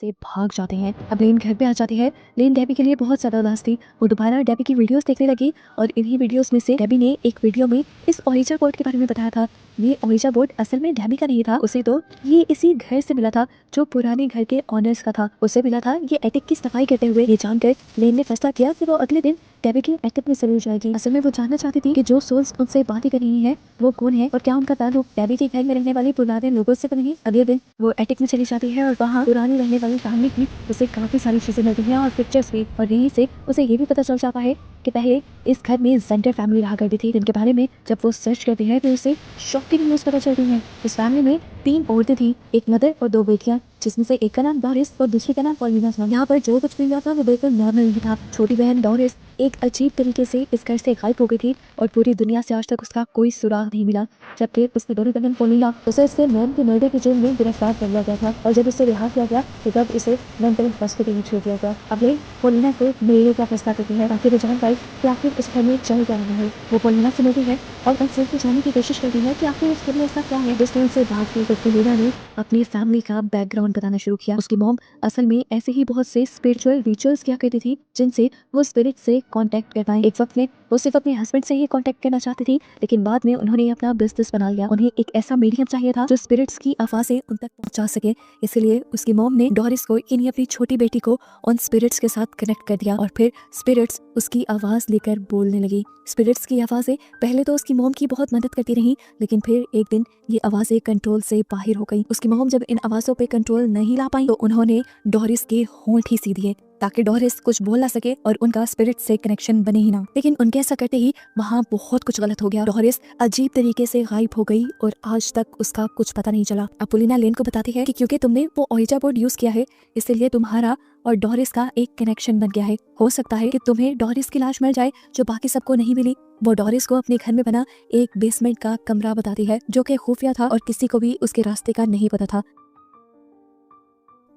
से भाग जाते हैं। अब लेन घर पे आ जाती है। लेन डेबी के लिए बहुत ज़्यादा उदास थी। वो दोबारा डेबी की वीडियोस देखने लगी और इन्हीं वीडियोस में से डेबी ने एक वीडियो में इस ओहिजा बोर्ड के बारे में बताया था। ये ओहिजा बोर्ड असल में डेबी का नहीं था, उसे तो ये इसी घर से मिला था जो पुराने घर के ऑनर्स का था। उसे मिला था ये एटिक की सफाई करते हुए। ये जानकर लेन ने फैसला किया कि वो अगले दिन डेबी की एटिक में जरूर जाएगी। असल में वो जानना चाहती थी कि जो सोल्स उनसे बातें कर रही हैं वो कौन है और क्या उनका ताल्लुक डेबी के घर में रहने वाले पुराने लोगों से तो नहीं। अगले दिन वो एटिक में चली जाती है और वहाँ पुरानी रहने वाली फैमिली की उसे काफी सारी चीजें मिलती हैं और पिक्चर्स भी। और यहीं से उसे ये भी पता चल जाता है कि पहले इस घर में जेंटर फैमिली रहा करती थी, जिनके बारे में जब वो सर्च करती है तो उसे शॉकिंग न्यूज पता चलती है। इस फैमिली में 3 औरतें थी, एक मदर और 2 बेटियां, जिसमें से एक का नाम डोरिस और दूसरी का नाम पॉलिना था। यहाँ पर जो कुछ भी हुआ था वो बिल्कुल नॉर्मल नहीं था। छोटी बहन डोरिस एक अजीब तरीके से इस घर से गायब हो गई थी और पूरी दुनिया से आज तक उसका कोई सुराग नहीं मिला। जबकि उसकी बड़ी बहन पॉलिना, उसे इससे मैन के मर्डर के जुर्म में गिरफ्तार कर लिया गया था और जब उसे रिहा किया गया तो तब इसे मेंटल हॉस्पिटल में छोड़ दिया गया। अब ये पॉलिना को मिलने का फैसला करती है ताकि वो जान पाए कि आखिर इस घर में चल क्या रहा है। वो पॉलिना से मिलती है और उनसे जानने की कोशिश करती है कि आखिर इस घर में ऐसा क्या है जिसने उनसे बात की। पॉलिना ने अपनी फैमिली का बैकग्राउंड बताना शुरू किया। उसकी मॉम असल में ऐसे ही बहुत से स्पिरिचुअल रिचुअल्स किया करती थी जिनसे वो स्पिरिट से कांटेक्ट कर पाए। एक वक्त में वो सिर्फ अपने हस्बैंड से ही कांटेक्ट करना चाहती थी, लेकिन बाद में उन्होंने अपना बिजनेस बना लिया। उन्हें एक ऐसा मीडियम चाहिए था जो स्पिरिट्स की आवाज़ें उन तक पहुंचा सके। इसलिए उसकी मॉम ने डोरिस को यानी अपनी छोटी बेटी को उन स्पिरिट्स के साथ कनेक्ट कर दिया और फिर स्पिरिट्स उसकी आवाज़ लेकर बोलने लगी। स्पिरिट्स की आवाज़ें पहले तो उसकी मॉम की बहुत मदद करती रहीं, लेकिन फिर एक दिन ये आवाज़ें कंट्रोल से बाहर हो गई। उसकी मॉम जब इन आवाज़ों पे कंट्रोल नहीं ला पाई तो उन्होंने डोरिस के होंठ ही सी दिए ताकि डोरिस कुछ बोल ना सके और उनका स्पिरिट से कनेक्शन बने ही ना। लेकिन उनके ऐसा करते ही वहाँ बहुत कुछ गलत हो गया। डोरिस अजीब तरीके से गायब हो गई और आज तक उसका कुछ पता नहीं चला। अब पॉलिना लेन को बताती है कि क्योंकि तुमने वो ओहिजा बोर्ड यूज किया है इसलिए तुम्हारा और डोरिस का एक कनेक्शन बन गया है। हो सकता है कि तुम्हें डोरिस की लाश मिल जाए जो बाकी सबको नहीं मिली। वो डोरिस को अपने घर में बना एक बेसमेंट का कमरा बताती है जो कि खुफिया था और किसी को भी उसके रास्ते का नहीं पता था।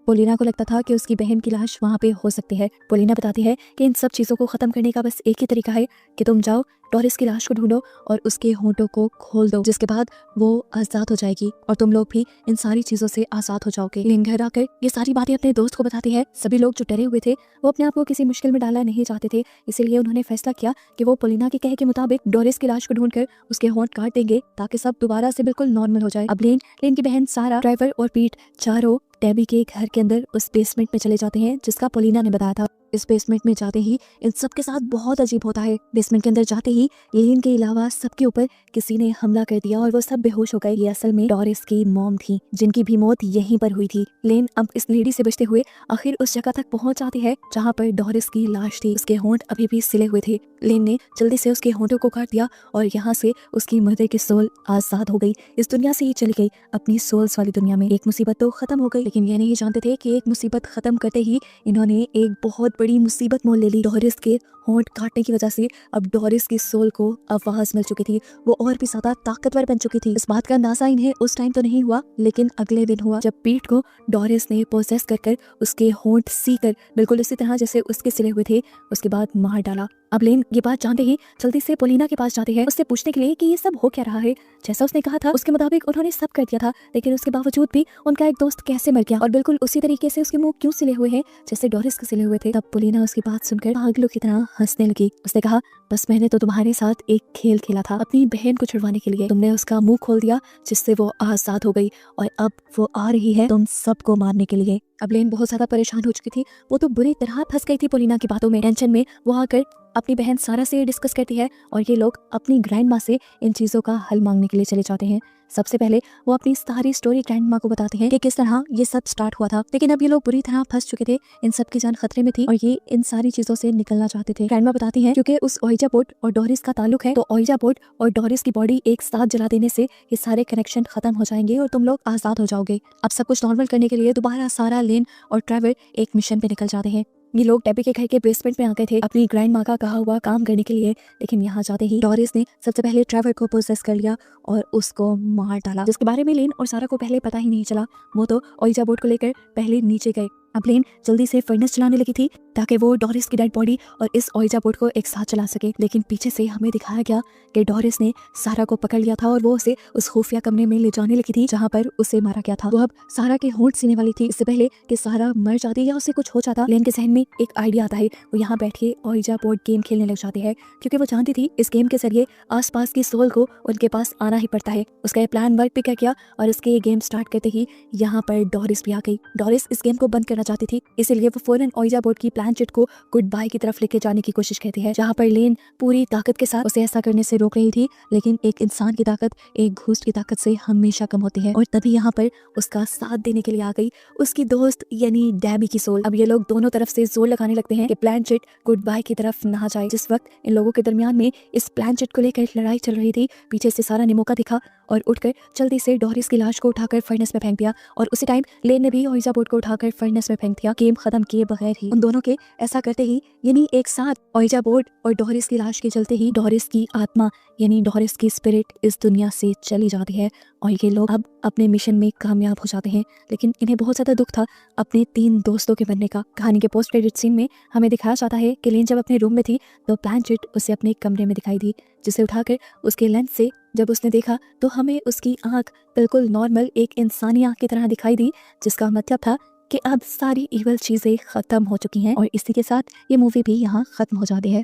पॉलिना को लगता था कि उसकी बहन की लाश वहाँ पे हो सकती है। पॉलिना बताती है कि इन सब चीज़ों को ख़त्म करने का बस एक ही तरीका है कि तुम जाओ डोरिस की लाश को ढूंढो और उसके होंठों को खोल दो, जिसके बाद वो आज़ाद हो जाएगी और तुम लोग भी इन सारी चीज़ों से आज़ाद हो जाओगे। लेकिन घर आकर ये सारी बातें अपने दोस्त को बताती है। सभी लोग जो डरे हुए थे वो अपने आप को किसी मुश्किल में डालना नहीं चाहते थे, इसीलिए उन्होंने फैसला किया कि वो पॉलिना के कहे के मुताबिक डोरिस की लाश को ढूंढकर उसके होंठ काट देंगे ताकि सब दोबारा से बिल्कुल नॉर्मल हो जाए। अब लेन की बहन सारा, ड्राइवर और पीट चारों डेबी के घर के अंदर उस बेसमेंट में चले जाते हैं जिसका पॉलिना ने बताया था। इस बेसमेंट में जाते ही इन सब के साथ बहुत अजीब होता है। बेसमेंट के अंदर जाते ही लेन के अलावा सबके ऊपर किसी ने हमला कर दिया और वो सब बेहोश हो गए। ये असल में डोरिस की मॉम थी जिनकी भी मौत यहीं पर हुई थी। लेन अब इस लेडी से बचते हुए आखिर उस जगह तक पहुंच जाती है जहाँ पर डोरिस की लाश थी। उसके होंठ अभी भी सिले हुए थे। लेन ने जल्दी से उसके होंठों को काट दिया और यहाँ से उसकी मदर की सोल आजाद हो गई। इस दुनिया से ही चली गई अपनी सोल्स वाली दुनिया में। एक मुसीबत तो खत्म हो गई, लेकिन ये नहीं जानते थे कि एक मुसीबत खत्म करते ही इन्होंने एक बहुत बड़ी मुसीबत मोल ले ली। डोरिस के होंठ काटने की वजह से अब डोरिस की सोल को आवाज मिल चुकी थी। वो और भी ज्यादा ताकतवर बन चुकी थी। इस बात का अंदाजा इन्हें उस टाइम तो नहीं हुआ, लेकिन अगले दिन हुआ जब पीट को डोरिस ने पोसेस कर उसके होंठ सी कर बिल्कुल उसी तरह जैसे उसके सिले हुए थे उसके बाद मार डाला। अब लेन ये बात जानते ही जल्दी से पॉलिना के पास जाते हैं उससे पूछने के लिए कि ये सब हो क्या रहा है। जैसा उसने कहा था उसके मुताबिक उन्होंने सब कर दिया था, लेकिन उसके बावजूद भी उनका एक दोस्त कैसे मर गया और बिल्कुल उसी तरीके से उसके मुंह क्यों सिले हुए हैं जैसे डोरिस के सिले हुए थे। तब पॉलिना उसकी बात सुनकर पागलों की तरह हंसने लगी। उसने कहा, बस मैंने तो तुम्हारे साथ एक खेल खेला था अपनी बहन को छुड़वाने के लिए। तुमने उसका मुंह खोल दिया जिससे वो आजाद हो गई और अब वो आ रही है तुम सबको मारने के लिए। अब लेन बहुत ज्यादा परेशान हो चुकी थी। वो तो बुरी तरह फंस गई थी पॉलिना की बातों में। टेंशन में वो आकर अपनी बहन सारा से डिस्कस करती है और ये लोग अपनी ग्रैंड माँ से इन चीज़ों का हल मांगने के लिए चले जाते हैं। सबसे पहले वो अपनी सारी स्टोरी ग्रैंड माँ को बताते हैं कि किस तरह ये सब स्टार्ट हुआ था, लेकिन अब ये लोग बुरी तरह फंस चुके थे। इन सब की जान खतरे में थी और ये इन सारी चीज़ों से निकलना चाहते थे। ग्रैंड माँ बताती हैं क्योंकि उस ओहिजा बोर्ड और डोरिस का ताल्लुक है तो ओहिजा बोर्ड और डोरिस की बॉडी एक साथ जला देने से ये सारे कनेक्शन खत्म हो जाएंगे और तुम लोग आज़ाद हो जाओगे। अब सब कुछ नॉर्मल करने के लिए दोबारा सारा, लेन और ट्रैवर एक मिशन पे निकल जाते हैं। ये लोग डेबी के घर के बेसमेंट में आ गए थे अपनी ग्रैंड माँ का कहा हुआ काम करने के लिए, लेकिन यहाँ जाते ही डोरिस ने सबसे पहले ट्रेवर को पोसेस कर लिया और उसको मार डाला, जिसके बारे में लेन और सारा को पहले पता ही नहीं चला। वो तो ओहिजा बोर्ड को लेकर पहले नीचे गए अब लेन जल्दी से फर्नेस चलाने लगी थी ताकि वो डोरिस की डेड बॉडी और इस ओइजा बोर्ड को एक साथ चला सके, लेकिन पीछे से हमें दिखाया गया कि डोरिस ने सारा को पकड़ लिया था और वो उसे उस खुफिया कमरे में ले जाने लगी थी जहाँ पर उसे मारा गया था। वो अब सारा के होंठ सीने वाली थी इससे पहले कि सारा मर जाती या उसे कुछ हो जाता। लेन के जहन में एक आइडिया आता है, वो यहाँ बैठ के ओइजा बोर्ड गेम खेलने लग जाते हैं क्योंकि वो जानती थी इस गेम के जरिए आसपास की सोल को उनके पास आना ही पड़ता है। उसका ये प्लान वर्क भी कर गया और इसके ये गेम स्टार्ट करते ही यहाँ पर डोरिस भी आ गई। डोरिस इस गेम को बंद करना चाहती थी, इसीलिए वो फौरन ओइजा बोर्ड की प्लानचेट को गुड बाय की तरफ लेके जाने की कोशिश करती है, जहाँ पर लेन पूरी ताकत के साथ उसे ऐसा करने से रोक रही थी। लेकिन एक इंसान की ताकत एक घूस की ताकत से हमेशा कम होती है और तभी यहाँ पर उसका साथ देने के लिए आ गई उसकी दोस्त यानी डैबी की सोल। अब ये लोग दोनों तरफ से जोर लगाने लगते हैं कि प्लानचेट गुड बाय की तरफ ना जाए। जिस वक्त इन लोगों के दरमियान में इस प्लानचेट को लेकर लड़ाई चल रही थी, पीछे से सारा ने मौका दिखा और उठकर जल्दी से डोरिस की लाश को उठाकर फर्नेस में फेंक दिया और उसी टाइम लेन ने भी ओइजा बोर्ड को उठाकर फर्नेस में फेंक दिया। गेम खत्म किए बगैर ही उन दोनों के ऐसा करते ही यानी एक साथ ओइजा बोर्ड और डोरिस की लाश के चलते ही डोरिस की आत्मा यानी डोरिस की स्पिरिट इस दुनिया से चली जाती है और ये लोग अब अपने मिशन में कामयाब हो जाते हैं। लेकिन इन्हें बहुत ज़्यादा दुख था अपने 3 दोस्तों के बनने का। कहानी के पोस्ट क्रेडिट सीन में हमें दिखाया जाता है कि लेन जब अपने रूम में थी तो प्लानचेट उसे अपने कमरे में दिखाई दी, जिसे उठाकर उसके लेंस से जब उसने देखा तो हमें उसकी आंख बिल्कुल नॉर्मल एक इंसानी आंख की तरह दिखाई दी, जिसका मतलब था कि अब सारी इवल चीज़ें ख़त्म हो चुकी हैं और इसी के साथ ये मूवी भी यहाँ ख़त्म हो जाती है।